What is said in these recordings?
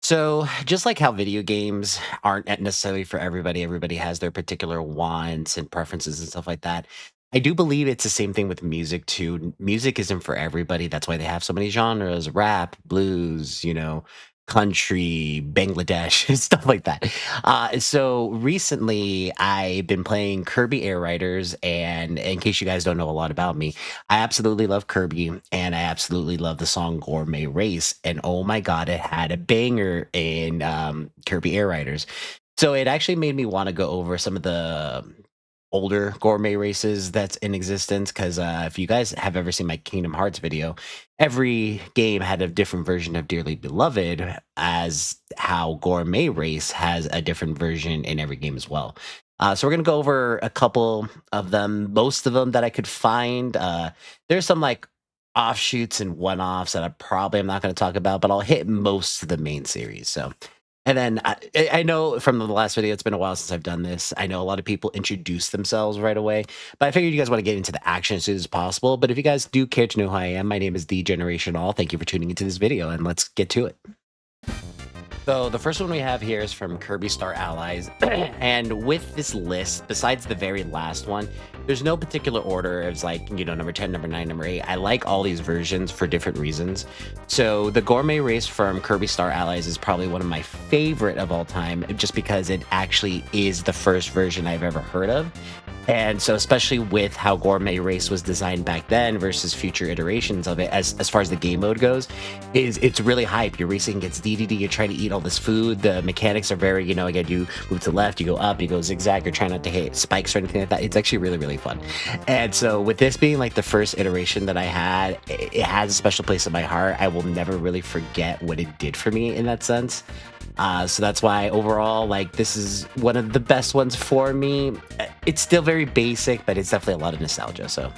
So, just like how video games aren't necessarily for everybody, everybody has their particular wants and preferences and stuff like that. I do believe it's the same thing with music too. Music isn't for everybody. That's why they have so many genres: rap, blues, country, Bangladesh, stuff like that. So recently, I've been playing Kirby Air Riders, and in case you guys don't know a lot about me, I absolutely love Kirby, and I absolutely love the song Gourmet Race. And oh my God, it had a banger in Kirby Air Riders. So it actually made me want to go over some of the older gourmet races that's in existence. Because if you guys have ever seen my Kingdom Hearts video, every game had a different version of Dearly Beloved, as how Gourmet Race has a different version in every game as well. So we're gonna go over a couple of them, most of them that I could find. There's some like offshoots and one-offs that I probably am not going to talk about, but I'll hit most of the main series. So, and then I know from the last video, it's been a while since I've done this. I know a lot of people introduce themselves right away, but I figured you guys want to get into the action as soon as possible. But if you guys do care to know who I am, my name is The Generation All. Thank you for tuning into this video, and let's get to it. So the first one we have here is from Kirby Star Allies, and with this list, besides the very last one, there's no particular order. It's like, number 10, number 9, number 8. I like all these versions for different reasons. So the Gourmet Race from Kirby Star Allies is probably one of my favorite of all time, just because it actually is the first version I've ever heard of. And so, especially with how Gourmet Race was designed back then versus future iterations of it, as far as the game mode goes, it's really hype. You're racing against DDD, you're trying to eat all this food. The mechanics are very, again, you move to the left, you go up, you go zigzag, you're trying not to hit spikes or anything like that. It's actually really, really fun. And so, with this being like the first iteration that I had, it has a special place in my heart. I will never really forget what it did for me in that sense. So that's why overall, like, this is one of the best ones for me. It's still very basic, but it's definitely a lot of nostalgia. So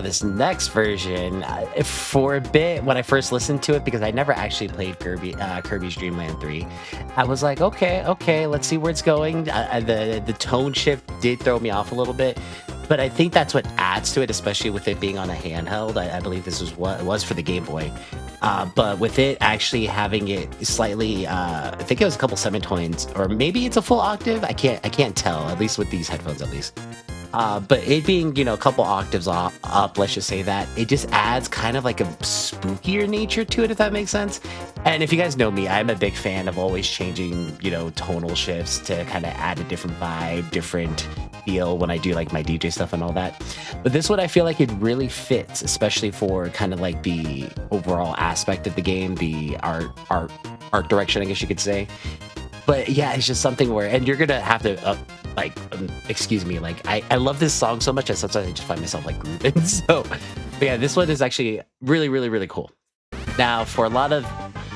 this next version, for a bit, when I first listened to it, because I never actually played Kirby's Dream Land 3, I was like, okay, let's see where it's going. The tone shift did throw me off a little bit, but I think that's what adds to it, especially with it being on a handheld. I believe this was what it was for the Game Boy. But with it actually having it slightly, I think it was a couple semitones, or maybe it's a full octave. I can't tell, at least with these headphones, at least. But it being, a couple octaves up, let's just say that, it just adds kind of like a spookier nature to it, if that makes sense. And if you guys know me, I'm a big fan of always changing, tonal shifts to kind of add a different vibe, different feel when I do like my DJ stuff and all that. But this one, I feel like it really fits, especially for kind of like the overall aspect of the game, the art direction, I guess you could say. But yeah, it's just something where, and you're gonna have to excuse me, like I love this song so much that sometimes I just find myself like grooving. So, but yeah, this one is actually really, really, really cool. Now, for a lot of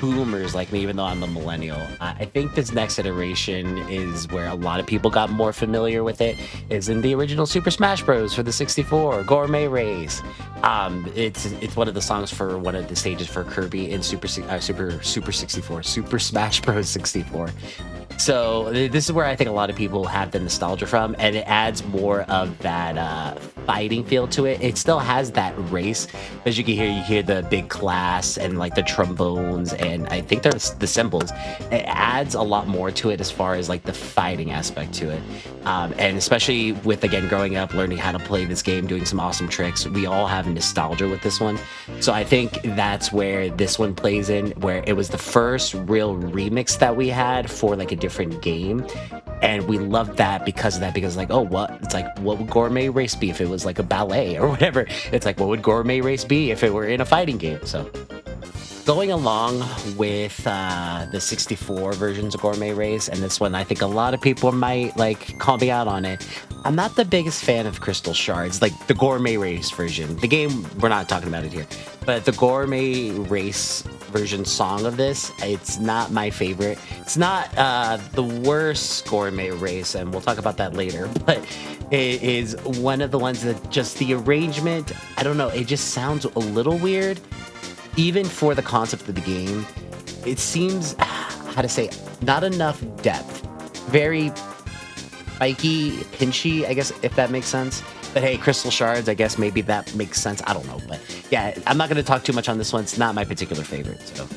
boomers like me, even though I'm a millennial, I think this next iteration is where a lot of people got more familiar with it, is in the original Super Smash Bros. For the 64, Gourmet Race. It's one of the songs for one of the stages for Kirby in Super Smash Bros. 64. So this is where I think a lot of people have the nostalgia from, and it adds more of that fighting feel to it. It still has that race, as you hear the big class and like the trombones, and I think there's the cymbals. It adds a lot more to it as far as like the fighting aspect to it, and especially with, again, growing up, learning how to play this game, doing some awesome tricks. We all have nostalgia with this one, so I think that's where this one plays in, where it was the first real remix that we had for like a different game, and we loved that because of that. Because like, oh, what would Gourmet Race be if it was like a ballet or whatever? It's like, what would Gourmet Race be if it were in a fighting game? So going along with the 64 versions of Gourmet Race, and this one, I think a lot of people might like call me out on it. I'm not the biggest fan of Crystal Shards, like the Gourmet Race version. The game, we're not talking about it here, but the Gourmet Race version song of this, it's not my favorite. It's not the worst Gourmet Race, and we'll talk about that later, but it is one of the ones that just the arrangement, I don't know, it just sounds a little weird. Even for the concept of the game, it seems, how to say, not enough depth. Very spiky, pinchy, I guess, if that makes sense. But hey, Crystal Shards, I guess maybe that makes sense. I don't know. But yeah, I'm not going to talk too much on this one. It's not my particular favorite. So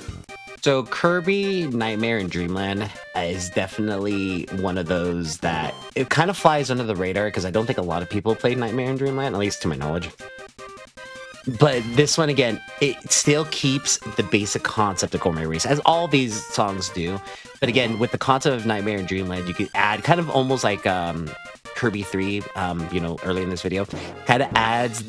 So Kirby Nightmare in Dreamland is definitely one of those that it kind of flies under the radar because I don't think a lot of people played Nightmare in Dreamland, at least to my knowledge. But this one again, it still keeps the basic concept of Gourmet Race, as all these songs do. But again, with the concept of Nightmare in Dreamland, you could add kind of almost like Kirby 3, early in this video, kind of adds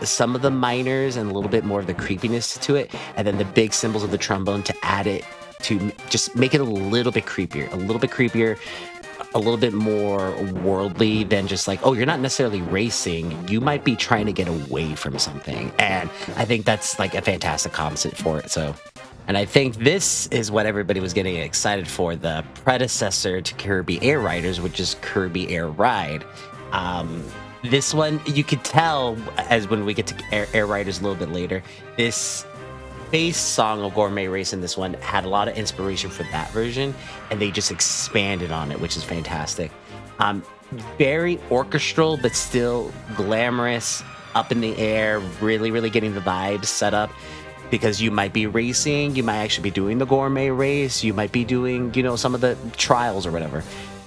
some of the minors and a little bit more of the creepiness to it, and then the big cymbals of the trombone to add it to just make it a little bit creepier, a little bit more worldly than just like, oh, you're not necessarily racing. You might be trying to get away from something. And I think that's like a fantastic concept for it. So, and I think this is what everybody was getting excited for, the predecessor to Kirby Air Riders, which is Kirby Air Ride. This one, you could tell as when we get to Air Riders a little bit later, this bass song of Gourmet Race in this one had a lot of inspiration for that version, and they just expanded on it, which is fantastic. Very orchestral, but still glamorous, up in the air, really, really getting the vibes set up, because you might be racing, you might actually be doing the Gourmet Race, you might be doing, some of the trials or whatever.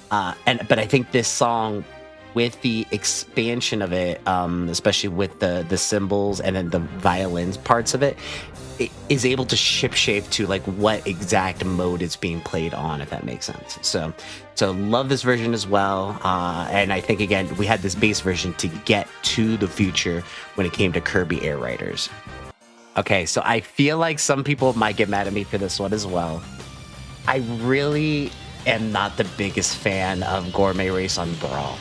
But I think this song, with the expansion of it, especially with the cymbals and then the violins parts of it is able to ship-shape to like what exact mode it's being played on, if that makes sense. So love this version as well. And I think, again, we had this bass version to get to the future when it came to Kirby Air Riders. Okay, so I feel like some people might get mad at me for this one as well. I really am not the biggest fan of Gourmet Race on Brawl.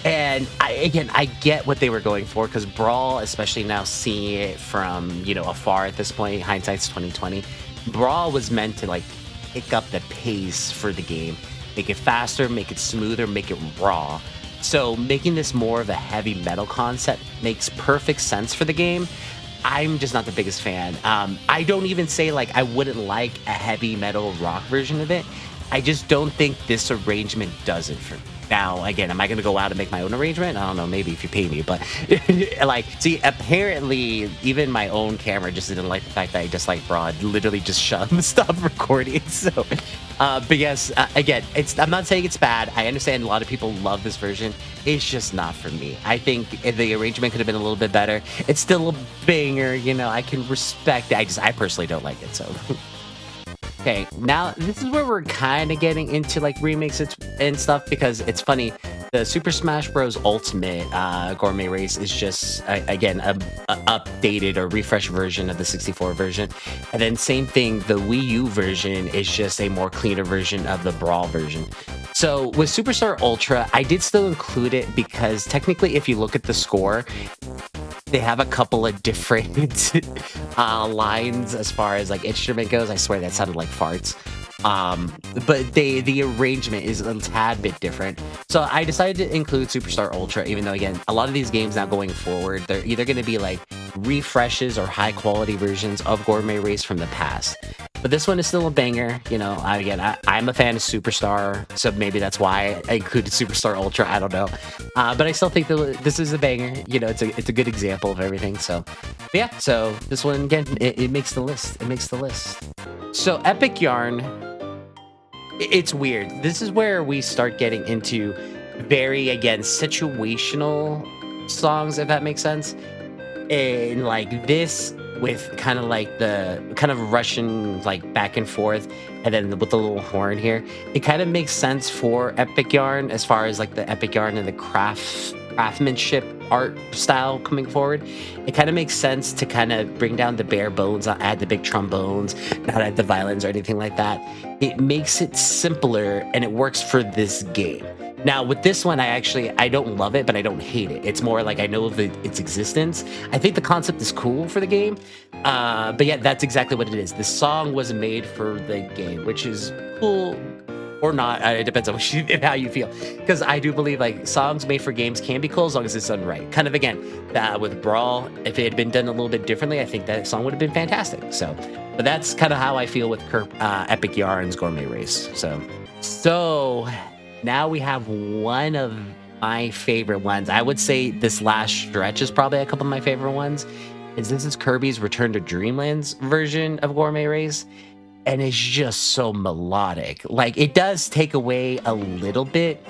And I get what they were going for, because Brawl, especially now seeing it from, afar at this point, hindsight's 2020, Brawl was meant to like pick up the pace for the game, make it faster, make it smoother, make it raw. So making this more of a heavy metal concept makes perfect sense for the game. I'm just not the biggest fan. I don't even say like I wouldn't like a heavy metal rock version of it. I just don't think this arrangement does it for me. Now, again, am I going to go out and make my own arrangement? I don't know, maybe if you pay me, but see, apparently even my own camera just didn't like the fact that I just like Broad literally just stopped recording. So, but yes, again, I'm not saying it's bad. I understand a lot of people love this version. It's just not for me. I think if the arrangement could have been a little bit better. It's still a banger, I can respect it. I personally don't like it, so. Okay, now this is where we're kind of getting into like remakes and stuff, because it's funny. The Super Smash Bros. Ultimate Gourmet Race is just, again, a updated or refreshed version of the 64 version. And then same thing, the Wii U version is just a more cleaner version of the Brawl version. So with Superstar Ultra, I did still include it because technically if you look at the score, they have a couple of different lines as far as like instrument goes. I swear that sounded like farts. But the arrangement is a tad bit different. So I decided to include Superstar Ultra, even though, again, a lot of these games now going forward, they're either going to be like refreshes or high quality versions of Gourmet Race from the past. But this one is still a banger. I'm a fan of Superstar, so maybe that's why I included Superstar Ultra. I don't know. But I still think that this is a banger. It's a good example of everything. So, yeah. So this one, again, it makes the list. It makes the list. So Epic Yarn, it's weird. This is where we start getting into very, again, situational songs, if that makes sense. And like this, with kind of like the kind of Russian like back and forth, and then with the little horn here, it kind of makes sense for Epic Yarn as far as like the Epic Yarn and the craftsmanship art style coming forward. It kind of makes sense to kind of bring down the bare bones, not add the big trombones, not add the violins or anything like that. It makes it simpler and it works for this game. Now, with this one, I don't love it, but I don't hate it. It's more like I know of its existence. I think the concept is cool for the game. But yeah, that's exactly what it is. The song was made for the game, which is cool or not. It depends on how you feel. Because I do believe like songs made for games can be cool as long as it's done right. Kind of, again, with Brawl, if it had been done a little bit differently, I think that song would have been fantastic. But that's kind of how I feel with Epic Yarn's Gourmet Race. So now we have one of my favorite ones. I would say this last stretch is probably a couple of my favorite ones. This is Kirby's Return to Dreamland's version of Gourmet Race. and it's just so melodic. Like, it does take away a little bit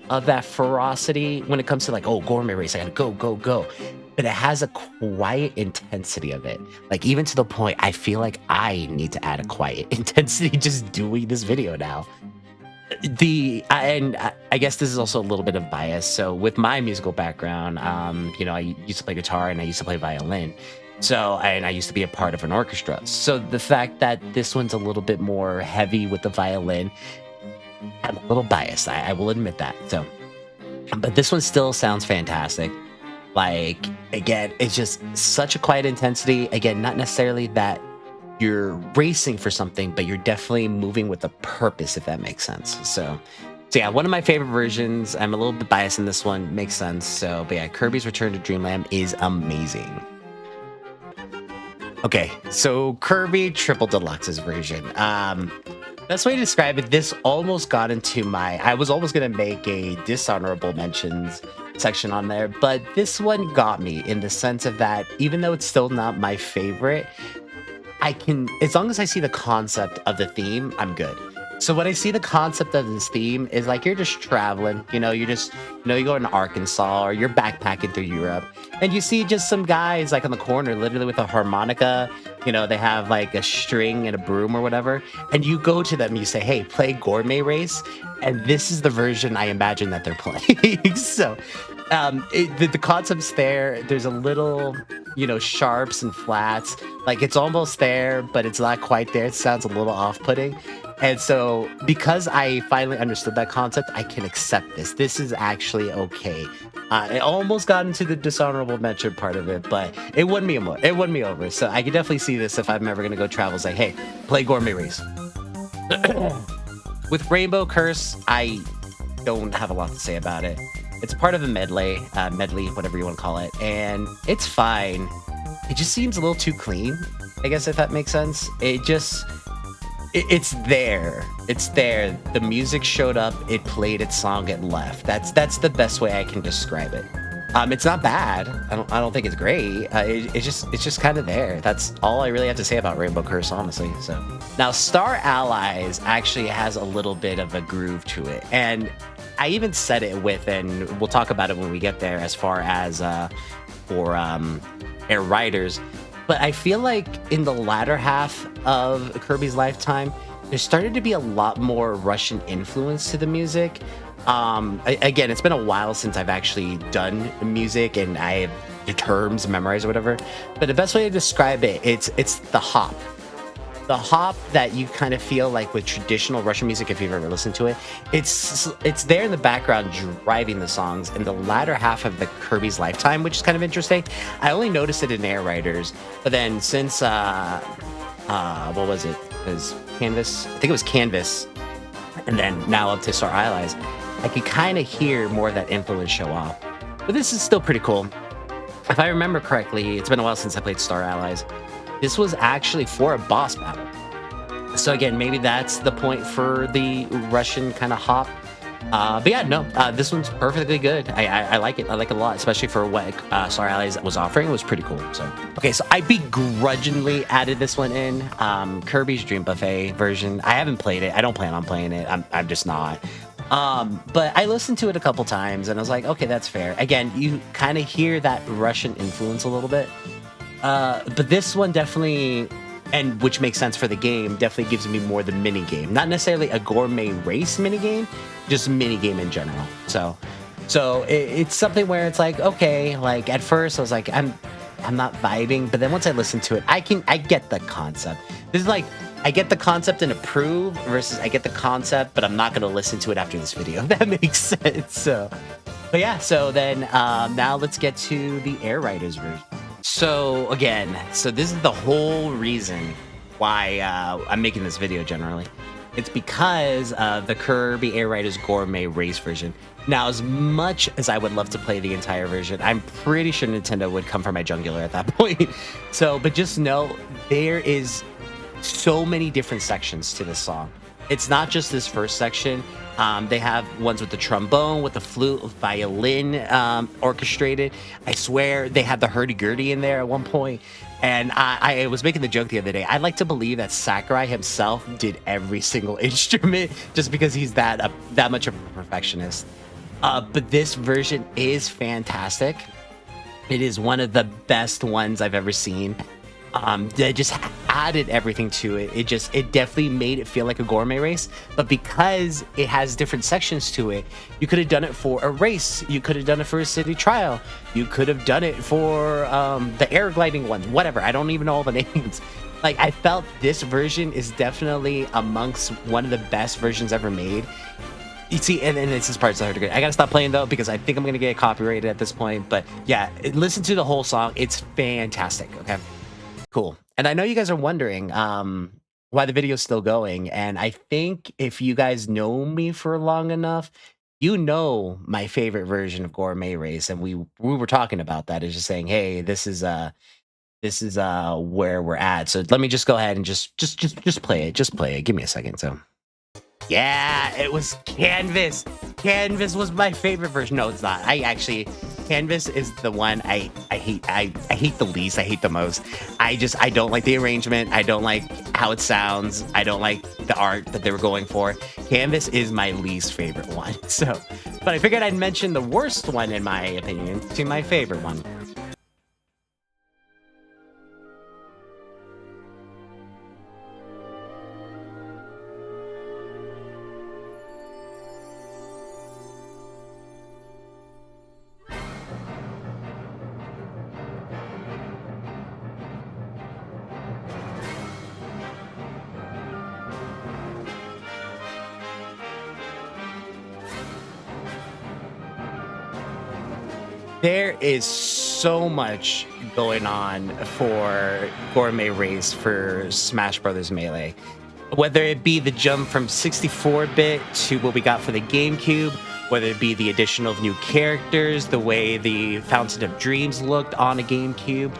of that ferocity when it comes to like, oh, Gourmet Race, I gotta go, go, go. But it has a quiet intensity of it. Like, even to the point I feel like I need to add a quiet intensity just doing this video now. I guess this is also a little bit of bias. So with my musical background, I used to play guitar and I used to play violin. And I used to be a part of an orchestra. So the fact that this one's a little bit more heavy with the violin, I'm a little biased. I will admit that. So, but this one still sounds fantastic. Like, again, it's just such a quiet intensity. Again, not necessarily that you're racing for something, but you're definitely moving with a purpose, if that makes sense. So yeah, one of my favorite versions. I'm a little bit biased in this one. Makes sense. So, but yeah, Kirby's Return to Dreamland is amazing. Okay, so Kirby Triple Deluxe's version. Best way to describe it, this almost got into I was almost gonna make a dishonorable mentions section on there, but this one got me in the sense of that, even though it's still not my favorite, as long as I see the concept of the theme, I'm good. So when I see the concept of this theme is like, you're just traveling, you go in Arkansas or you're backpacking through Europe and you see just some guys like on the corner, literally with a harmonica, they have like a string and a broom or whatever. And you go to them, you say, hey, play Gourmet Race. And this is the version I imagine that they're playing. So the concept's there. There's a little, sharps and flats. Like, it's almost there, but it's not quite there. It sounds a little off-putting. And so because I finally understood that concept, I can accept this. This is actually okay. It almost got into the dishonorable mention part of it, but it won me over. So I can definitely see this if I'm ever going to go travel. Say, hey, play Gourmet Race. With Rainbow Curse, I don't have a lot to say about it. It's part of a medley, whatever you want to call it, and it's fine. It just seems a little too clean, I guess, if that makes sense. It's there. It's there. The music showed up, it played its song, it left. That's the best way I can describe it. It's not bad. I don't think it's great. It's just kind of there. That's all I really have to say about Rainbow Curse, honestly. So now Star Allies actually has a little bit of a groove to it, and I even said it and we'll talk about it when we get there, as far as for Air Riders. But I feel like in the latter half of Kirby's lifetime, there started to be a lot more Russian influence to the music. Again, it's been a while since I've actually done music and I have the terms memorized or whatever. But the best way to describe it, it's the hop. The hop that you kind of feel like with traditional Russian music, if you've ever listened to it, it's there in the background driving the songs in the latter half of the Kirby's lifetime, which is kind of interesting. I only noticed it in Air Riders, but then since what was it? It was Canvas. I think it was Canvas, and then now up to Star Allies, I could kind of hear more of that influence show off. But this is still pretty cool. If I remember correctly, it's been a while since I played Star Allies. This was actually for a boss battle. So again, maybe that's the point for the Russian kind of hop. But yeah, no, this one's perfectly good. I like it. I like it a lot, especially for what Star Allies was offering. It was pretty cool. So okay, so I begrudgingly added this one in. Kirby's Dream Buffet version. I haven't played it. I don't plan on playing it. I'm just not. But I listened to it a couple times and I was like, okay, that's fair. Again, you kind of hear that Russian influence a little bit. But this one definitely, and which makes sense for the game, definitely gives me more the mini game. Not necessarily a Gourmet Race mini game, just mini game in general. So it's something where it's like, okay, like at first I was like, I'm not vibing, but then once I listen to it, I get the concept. This is like, I get the concept and approve versus I get the concept, but I'm not going to listen to it after this video. If that makes sense. So, but yeah, so then now let's get to the Air Riders version. So again, this is the whole reason why I'm making this video generally. It's because of the Kirby Air Riders Gourmet Race version. Now, as much as I would love to play the entire version, I'm pretty sure Nintendo would come for my jugular at that point. So, but just know there is so many different sections to this song. It's not just this first section. They have ones with the trombone, with the flute, with violin orchestrated. I swear they had the hurdy-gurdy in there at one point. And I was making the joke the other day. I like to believe that Sakurai himself did every single instrument just because he's that much of a perfectionist. But this version is fantastic. It is one of the best ones I've ever seen. They just added everything to it. It definitely made it feel like a gourmet race. But because it has different sections to it, you could have done it for a race. You could have done it for a city trial. You could have done it for the air gliding ones. Whatever. I don't even know all the names. Like, I felt this version is definitely amongst one of the best versions ever made. You see, and this is parts hard to get. I gotta stop playing though because I think I'm gonna get copyrighted at this point. But yeah, listen to the whole song. It's fantastic. Okay. Cool. And I know you guys are wondering why the video's still going. And I think if you guys know me for long enough, you know my favorite version of Gourmet Race. And we were talking about that. Is just saying, hey, this is where we're at. So let me just go ahead and just play it. Just play it. Give me a second. So yeah, it was Canvas. Canvas was my favorite version. No, it's not. Canvas is the one I hate. I hate the least. I hate the most. I don't like the arrangement. I don't like how it sounds. I don't like the art that they were going for. Canvas is my least favorite one. So, but I figured I'd mention the worst one in my opinion to my favorite one. There is so much going on for Gourmet Race for Smash Brothers Melee. Whether it be the jump from 64-bit to what we got for the GameCube, whether it be the addition of new characters, the way the Fountain of Dreams looked on a GameCube,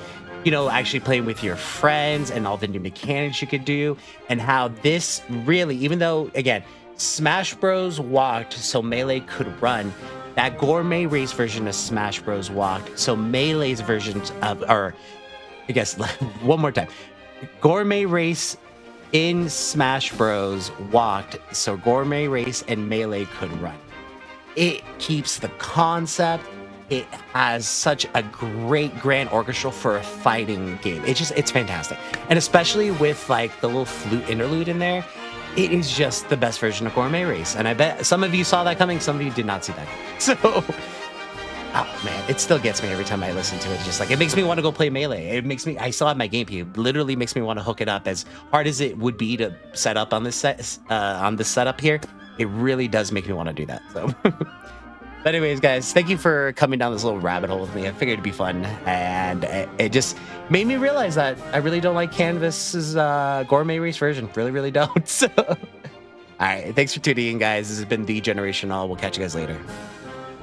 actually playing with your friends and all the new mechanics you could do, and how this really, even though, again, Smash Bros. Walked so Melee could run, that Gourmet Race version of Smash Bros. Walked so Melee's versions of, or I guess, one more time. Gourmet Race in Smash Bros. Walked so Gourmet Race and Melee could run. It keeps the concept. It has such a great grand orchestral for a fighting game. It's fantastic. And especially with like the little flute interlude in there, it is just the best version of Gourmet Race. And I bet some of you saw that coming, some of you did not see that coming. So, oh man, it still gets me every time I listen to it. Just like, it makes me want to go play Melee. I still have my GameCube. Literally makes me want to hook it up. As hard as it would be to set up on this setup here, it really does make me want to do that. So, but anyways, guys, thank you for coming down this little rabbit hole with me. I figured it'd be fun, and it just made me realize that I really don't like Canvas's Gourmet Race version. Really, really don't. So, all right, thanks for tuning in, guys. This has been The Generation All. We'll catch you guys later.